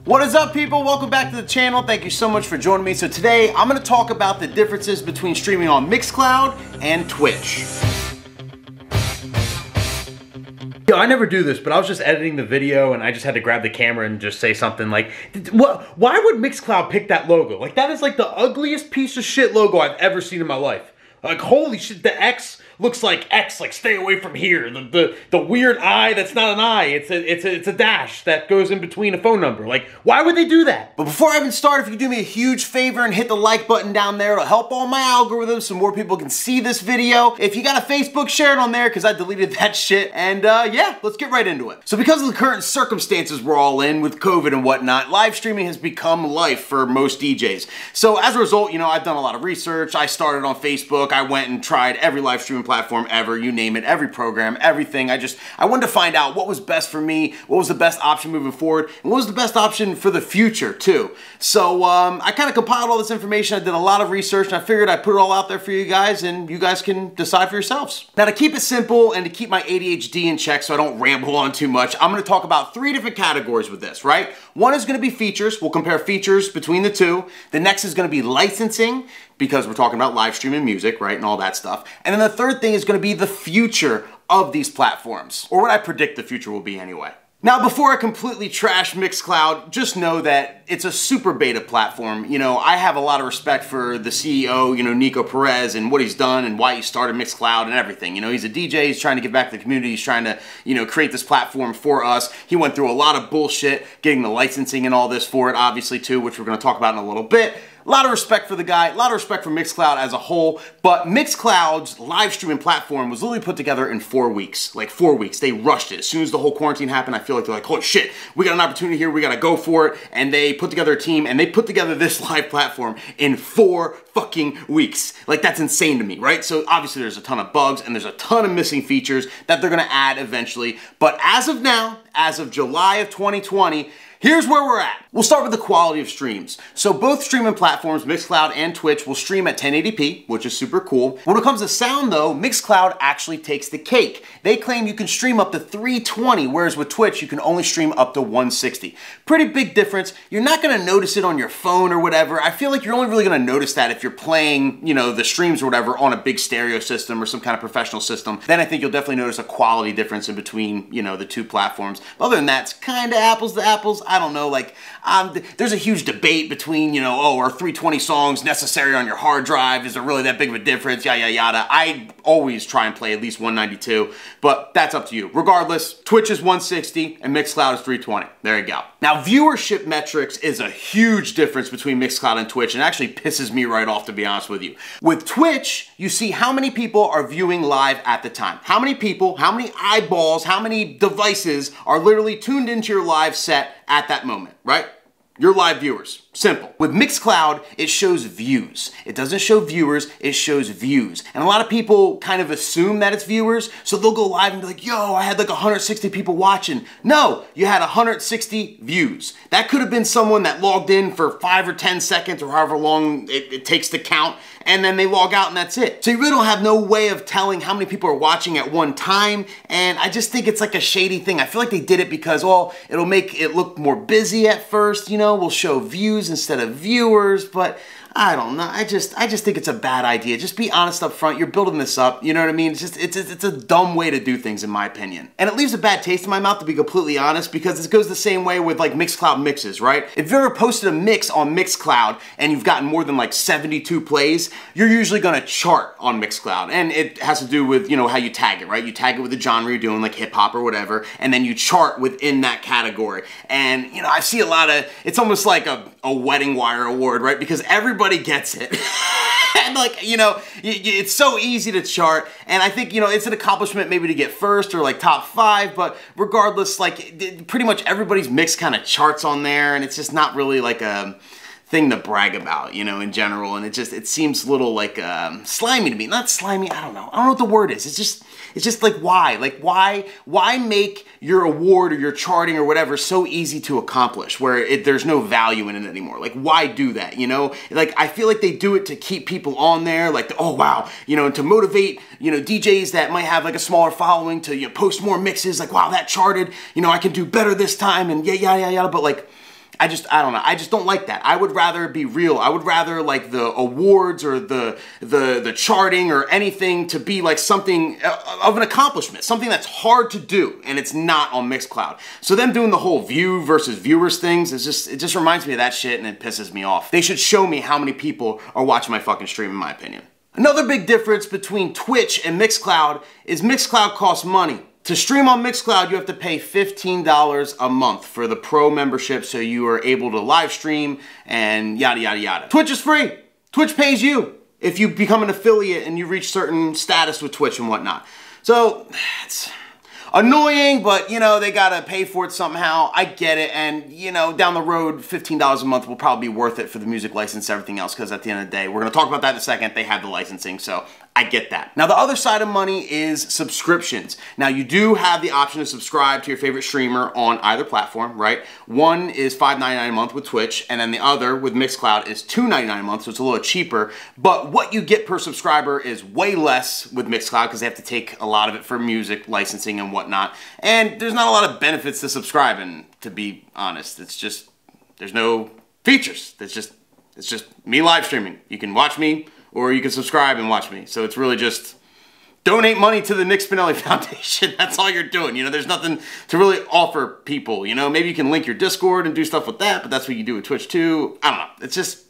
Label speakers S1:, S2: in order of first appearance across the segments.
S1: What is up, people? Welcome back to the channel. Thank you so much for joining me. So today I'm going to talk about the differences between streaming on Mixcloud and Twitch.
S2: Yo, I never do this, but I was just editing the video and I just had to grab the camera and just say something like, why would Mixcloud pick that logo? Like, that is like the ugliest piece of shit logo I've ever seen in my life. Like, holy shit, the X looks like X, like stay away from here. The weird I that's not an I, it's a dash that goes in between a phone number. Like, why would they do that?
S1: But before I even start, if you could do me a huge favor and hit the like button down there, it'll help all my algorithms so more people can see this video. If you got a Facebook, share it on there because I deleted that shit. And yeah, let's get right into it. So because of the current circumstances we're all in with COVID and whatnot, live streaming has become life for most DJs. So as a result, you know, I've done a lot of research. I started on Facebook. I went and tried every live streaming platform ever, you name it, every program, everything. I wanted to find out what was best for me, what was the best option moving forward, and what was the best option for the future too. So I kind of compiled all this information. I did a lot of research and I figured I'd put it all out there for you guys and you guys can decide for yourselves. Now, to keep it simple and to keep my ADHD in check so I don't ramble on too much, I'm going to talk about three different categories with this, right? One is going to be features. We'll compare features between the two. The next is going to be licensing, because we're talking about live streaming music, right, and all that stuff. And then the third thing is going to be the future of these platforms, or what I predict the future will be anyway. Now, before I completely trash Mixcloud, just know that it's a super beta platform. You know, I have a lot of respect for the CEO, you know, Nico Perez, and what he's done and why he started Mixcloud and everything. You know, he's a DJ, he's trying to give back to the community, he's trying to, you know, create this platform for us. He went through a lot of bullshit, getting the licensing and all this for it, obviously, too, which we're going to talk about in a little bit. A lot of respect for the guy, a lot of respect for Mixcloud as a whole, but Mixcloud's live streaming platform was literally put together in 4 weeks. Like 4 weeks. They rushed it. As soon as the whole quarantine happened, I feel like they're like, holy shit, we got an opportunity here, we gotta go for it. And they put together a team and they put together this live platform in 4 fucking weeks. Like, that's insane to me, right? So obviously there's a ton of bugs and there's a ton of missing features that they're gonna add eventually. But as of now, as of July of 2020, here's where we're at. We'll start with the quality of streams. So both streaming platforms, Mixcloud and Twitch, will stream at 1080p, which is super cool. When it comes to sound though, Mixcloud actually takes the cake. They claim you can stream up to 320, whereas with Twitch, you can only stream up to 160. Pretty big difference. You're not gonna notice it on your phone or whatever. I feel like you're only really gonna notice that if you're playing, you know, the streams or whatever on a big stereo system or some kind of professional system. Then I think you'll definitely notice a quality difference in between, you know, the two platforms. Other than that, it's kind of apples to apples. I don't know, like, there's a huge debate between, you know, oh, are 320 songs necessary on your hard drive? Is there really that big of a difference? Yada, yada. I always try and play at least 192, but that's up to you. Regardless, Twitch is 160 and Mixcloud is 320. There you go. Now, viewership metrics is a huge difference between Mixcloud and Twitch, and actually pisses me right off, to be honest with you. With Twitch, you see how many people are viewing live at the time. How many people, how many eyeballs, how many devices are literally tuned into your live set at that moment, right? Your live viewers. Simple. With Mixcloud, it shows views. It doesn't show viewers, it shows views. And a lot of people kind of assume that it's viewers, so they'll go live and be like, yo, I had like 160 people watching. No, you had 160 views. That could have been someone that logged in for 5 or 10 seconds or however long it takes to count, and then they log out and that's it. So you really don't have no way of telling how many people are watching at one time, and I just think it's like a shady thing. I feel like they did it because, well, it'll make it look more busy at first, you know, we'll show views instead of viewers, but I don't know. I just think it's a bad idea. Just be honest up front. You're building this up. You know what I mean? It's a dumb way to do things, in my opinion. And it leaves a bad taste in my mouth, to be completely honest, because it goes the same way with like Mixcloud mixes, right? If you've ever posted a mix on Mixcloud and you've gotten more than like 72 plays, you're usually gonna chart on Mixcloud. And it has to do with, you know, how you tag it, right? You tag it with the genre you're doing, like hip hop or whatever, and then you chart within that category. And, you know, I see a lot of, it's almost like a wedding wire award, right? Because everybody gets it. And like, you know, it's so easy to chart, and I think, you know, it's an accomplishment maybe to get first or like top 5, but regardless, like pretty much everybody's mix kind of charts on there, and it's just not really like a thing to brag about, you know, in general, and it seems a little like slimy to me. Not slimy, I don't know what the word is. It's just like, why? Like, why make your award or your charting or whatever so easy to accomplish where there's no value in it anymore? Like, why do that, you know? Like, I feel like they do it to keep people on there, like, oh, wow, you know, to motivate, you know, DJs that might have like a smaller following to, you know, post more mixes, like, wow, that charted, you know, I can do better this time, and yada, yada, yada, but like, I don't know. I just don't like that. I would rather be real. I would rather like the awards or the charting or anything to be like something of an accomplishment, something that's hard to do, and it's not on Mixcloud. So them doing the whole view versus viewers things is it just reminds me of that shit, and it pisses me off. They should show me how many people are watching my fucking stream, in my opinion. Another big difference between Twitch and Mixcloud is Mixcloud costs money. To stream on Mixcloud, you have to pay $15 a month for the pro membership, so you are able to live stream and yada, yada, yada. Twitch is free. Twitch pays you if you become an affiliate and you reach certain status with Twitch and whatnot. So, it's annoying, but you know, they gotta pay for it somehow. I get it, and you know, down the road, $15 a month will probably be worth it for the music license and everything else, because at the end of the day, we're gonna talk about that in a second, they have the licensing, so I get that. Now, the other side of money is subscriptions. Now, you do have the option to subscribe to your favorite streamer on either platform, right? One is $5.99 a month with Twitch, and then the other with Mixcloud is $2.99 a month, so it's a little cheaper. But what you get per subscriber is way less with Mixcloud because they have to take a lot of it for music licensing and whatnot. And there's not a lot of benefits to subscribing, to be honest. It's just, there's no features. It's just me live streaming. You can watch me, or you can subscribe and watch me. So it's really just donate money to the Nick Spinelli Foundation. That's all you're doing. You know, there's nothing to really offer people. You know, maybe you can link your Discord and do stuff with that, but that's what you do with Twitch too. I don't know. It's just,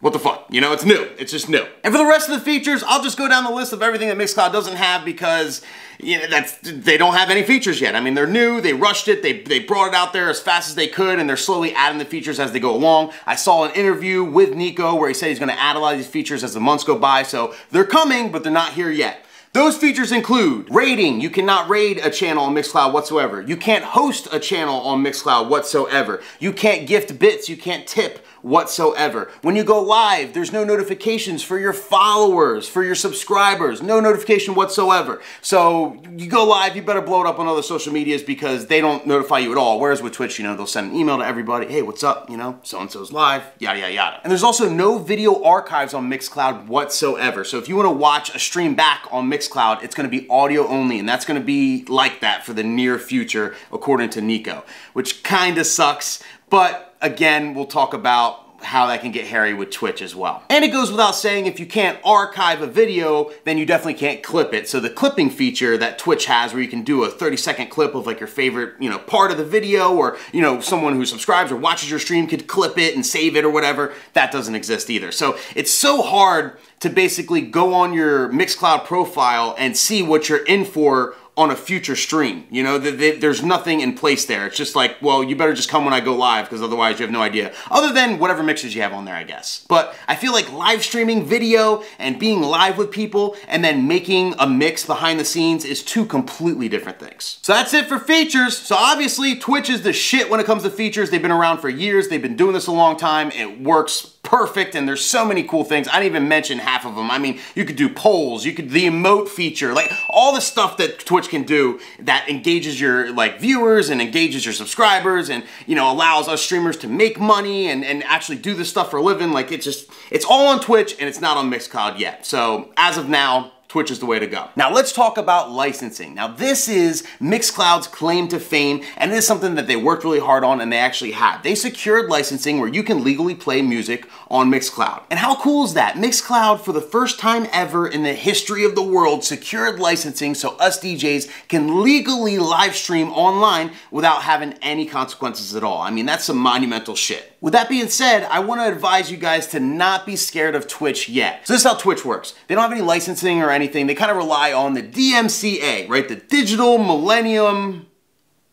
S1: what the fuck? You know, it's new. It's just new. And for the rest of the features, I'll just go down the list of everything that Mixcloud doesn't have because, you know, they don't have any features yet. I mean, they're new, they rushed it, they brought it out there as fast as they could, and they're slowly adding the features as they go along. I saw an interview with Nico where he said he's gonna add a lot of these features as the months go by, so they're coming, but they're not here yet. Those features include raiding. You cannot raid a channel on Mixcloud whatsoever. You can't host a channel on Mixcloud whatsoever. You can't gift bits, you can't tip whatsoever. When you go live, there's no notifications for your followers, for your subscribers, no notification whatsoever. So you go live, you better blow it up on other social medias because they don't notify you at all. Whereas with Twitch, you know, they'll send an email to everybody, hey, what's up, you know, so-and-so's live, yada, yada, yada. And there's also no video archives on Mixcloud whatsoever. So if you want to watch a stream back on Mixcloud, it's going to be audio only, and that's going to be like that for the near future, according to Nico, which kind of sucks, but again, we'll talk about how that can get hairy with Twitch as well. And it goes without saying, if you can't archive a video, then you definitely can't clip it. So the clipping feature that Twitch has, where you can do a 30-second clip of like your favorite, you know, part of the video, or, you know, someone who subscribes or watches your stream could clip it and save it or whatever, that doesn't exist either. So it's so hard to basically go on your Mixcloud profile and see what you're in for on a future stream. You know, there's nothing in place there. It's just like, well, you better just come when I go live because otherwise you have no idea. Other than whatever mixes you have on there, I guess. But I feel like live streaming video and being live with people and then making a mix behind the scenes is two completely different things. So that's it for features. So obviously Twitch is the shit when it comes to features. They've been around for years. They've been doing this a long time. It works perfect, and there's so many cool things. I didn't even mention half of them. I mean, you could do polls, you could, the emote feature, like all the stuff that Twitch can do that engages your like viewers and engages your subscribers and, you know, allows us streamers to make money and actually do this stuff for a living. Like it's all on Twitch and it's not on Mixcloud yet. So as of now, Twitch is the way to go. Now let's talk about licensing. Now this is Mixcloud's claim to fame, and it is something that they worked really hard on and they actually have. They secured licensing where you can legally play music on Mixcloud. And how cool is that? Mixcloud, for the first time ever in the history of the world, secured licensing so us DJs can legally live stream online without having any consequences at all. I mean, that's some monumental shit. With that being said, I want to advise you guys to not be scared of Twitch yet. So this is how Twitch works. They don't have any licensing or anything. They kind of rely on the DMCA, right? The Digital Millennium,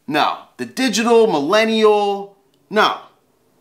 S1: no. The Digital Millennial, no.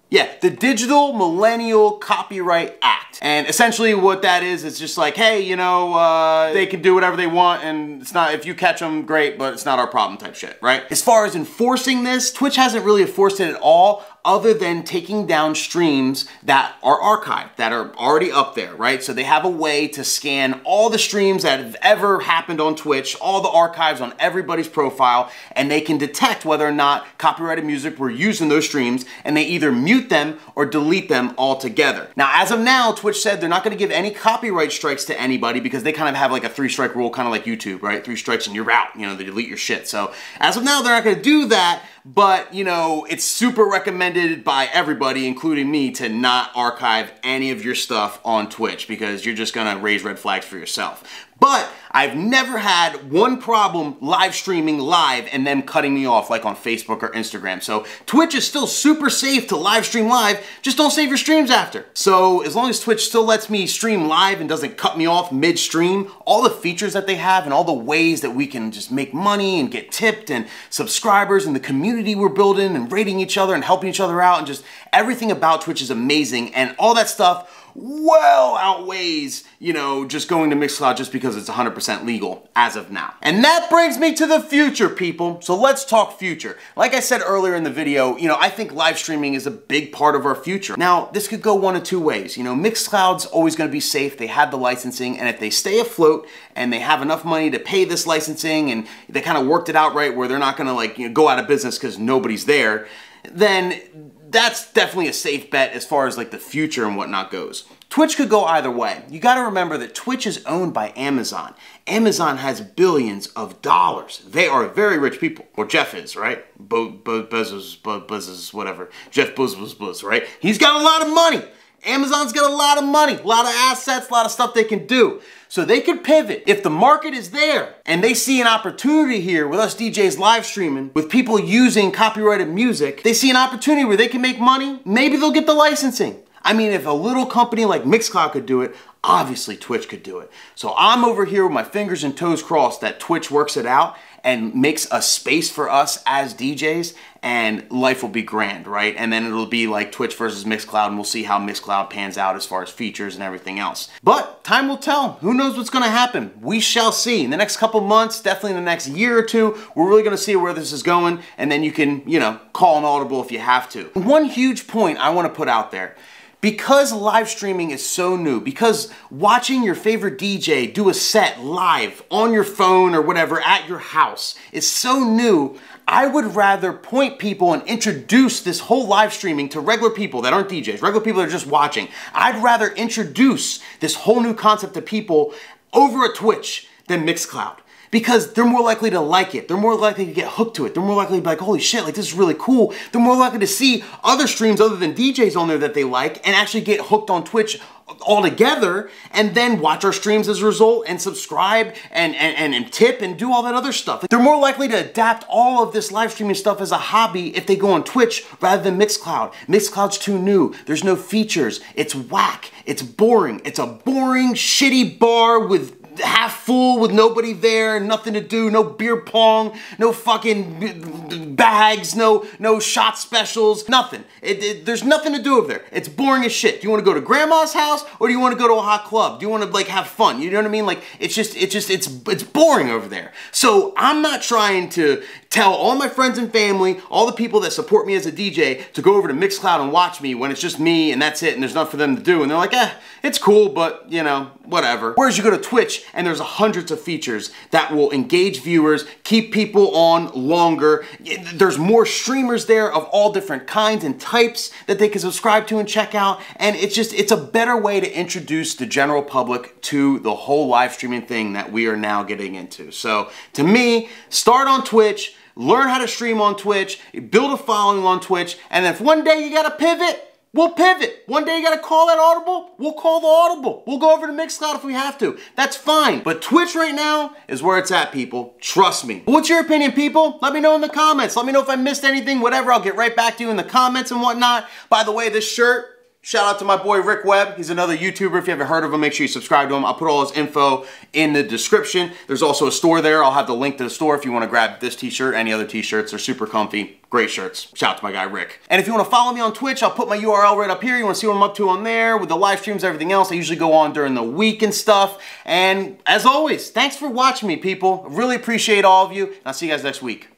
S1: Yeah, the Digital Millennial Copyright Act. And essentially what that is, it's just like, hey, you know, they can do whatever they want and it's not, if you catch them, great, but it's not our problem type shit, right? As far as enforcing this, Twitch hasn't really enforced it at all, other than taking down streams that are archived, that are already up there, right? So they have a way to scan all the streams that have ever happened on Twitch, all the archives on everybody's profile, and they can detect whether or not copyrighted music were used in those streams, and they either mute mute them or delete them altogether. Now, as of now, Twitch said they're not gonna give any copyright strikes to anybody because they kind of have like a 3-strike rule, kind of like YouTube, right? 3 strikes and you're out, you know, they delete your shit. So as of now, they're not gonna do that, but you know, it's super recommended by everybody, including me, to not archive any of your stuff on Twitch because you're just gonna raise red flags for yourself. But I've never had one problem live streaming live and them cutting me off like on Facebook or Instagram. So Twitch is still super safe to live stream live, just don't save your streams after. So as long as Twitch still lets me stream live and doesn't cut me off mid-stream, all the features that they have and all the ways that we can just make money and get tipped and subscribers and the community we're building and rating each other and helping each other out and just everything about Twitch is amazing, and all that stuff well outweighs, you know, just going to Mixcloud just because it's 100% legal as of now. And that brings me to the future, people. So let's talk future. Like I said earlier in the video, you know, I think live streaming is a big part of our future. Now, this could go one of two ways. You know, Mixcloud's always going to be safe. They have the licensing, and if they stay afloat and they have enough money to pay this licensing and they kind of worked it out right where they're not going to like, you know, go out of business because nobody's there, then that's definitely a safe bet as far as like the future and whatnot goes. Twitch could go either way. You got to remember that Twitch is owned by Amazon. Amazon has billions of dollars. They are very rich people. Or Jeff is, right? Bezos, whatever. Jeff Bezos, right? He's got a lot of money. Amazon's got a lot of money, a lot of assets, a lot of stuff they can do. So they could pivot. If the market is there and they see an opportunity here with us DJs live streaming, with people using copyrighted music, they see an opportunity where they can make money, maybe they'll get the licensing. I mean, if a little company like Mixcloud could do it, obviously Twitch could do it. So I'm over here with my fingers and toes crossed that Twitch works it out and makes a space for us as DJs, and life will be grand, right? And then it'll be like Twitch versus Mixcloud, and we'll see how Mixcloud pans out as far as features and everything else. But time will tell. Who knows what's gonna happen? We shall see. In the next couple months, definitely in the next year or two, we're really gonna see where this is going, and then you can, you know, call an audible if you have to. One huge point I wanna put out there. Because live streaming is so new, because watching your favorite DJ do a set live on your phone or whatever at your house is so new, I would rather point people and introduce this whole live streaming to regular people that aren't DJs, regular people that are just watching. I'd rather introduce this whole new concept to people over at Twitch than Mixcloud. Because they're more likely to like it. They're more likely to get hooked to it. They're more likely to be like, holy shit, like this is really cool. They're more likely to see other streams other than DJs on there that they like and actually get hooked on Twitch altogether and then watch our streams as a result and subscribe and tip and do all that other stuff. They're more likely to adapt all of this live streaming stuff as a hobby if they go on Twitch rather than Mixcloud. Mixcloud's too new. There's no features. It's whack. It's boring. It's a boring, shitty bar with half full with nobody there, nothing to do, no beer pong, no fucking bags, no shot specials, nothing. There's nothing to do over there. It's boring as shit. Do you want to go to grandma's house or do you want to go to a hot club? Do you want to like have fun? You know what I mean? Like it's boring over there. So I'm not trying to tell all my friends and family, all the people that support me as a DJ to go over to Mixcloud and watch me when it's just me and that's it and there's nothing for them to do. And they're like, it's cool, but you know, whatever. Whereas you go to Twitch and there's hundreds of features that will engage viewers, keep people on longer. There's more streamers there of all different kinds and types that they can subscribe to and check out. And it's a better way to introduce the general public to the whole live streaming thing that we are now getting into. So to me, start on Twitch, learn how to stream on Twitch, build a following on Twitch, and if one day you gotta pivot, we'll pivot. One day you gotta call that audible, we'll call the audible. We'll go over to Mixcloud if we have to. That's fine. But Twitch right now is where it's at, people. Trust me. What's your opinion, people? Let me know in the comments. Let me know if I missed anything, whatever. I'll get right back to you in the comments and whatnot. By the way, this shirt, shout out to my boy Rick Webb. He's another YouTuber. If you haven't heard of him, make sure you subscribe to him. I'll put all his info in the description. There's also a store there. I'll have the link to the store if you want to grab this t-shirt, any other t-shirts. They're super comfy. Great shirts. Shout out to my guy Rick. And if you want to follow me on Twitch, I'll put my URL right up here. You want to see what I'm up to on there with the live streams, everything else. I usually go on during the week and stuff. And as always, thanks for watching me, people. I really appreciate all of you. And I'll see you guys next week.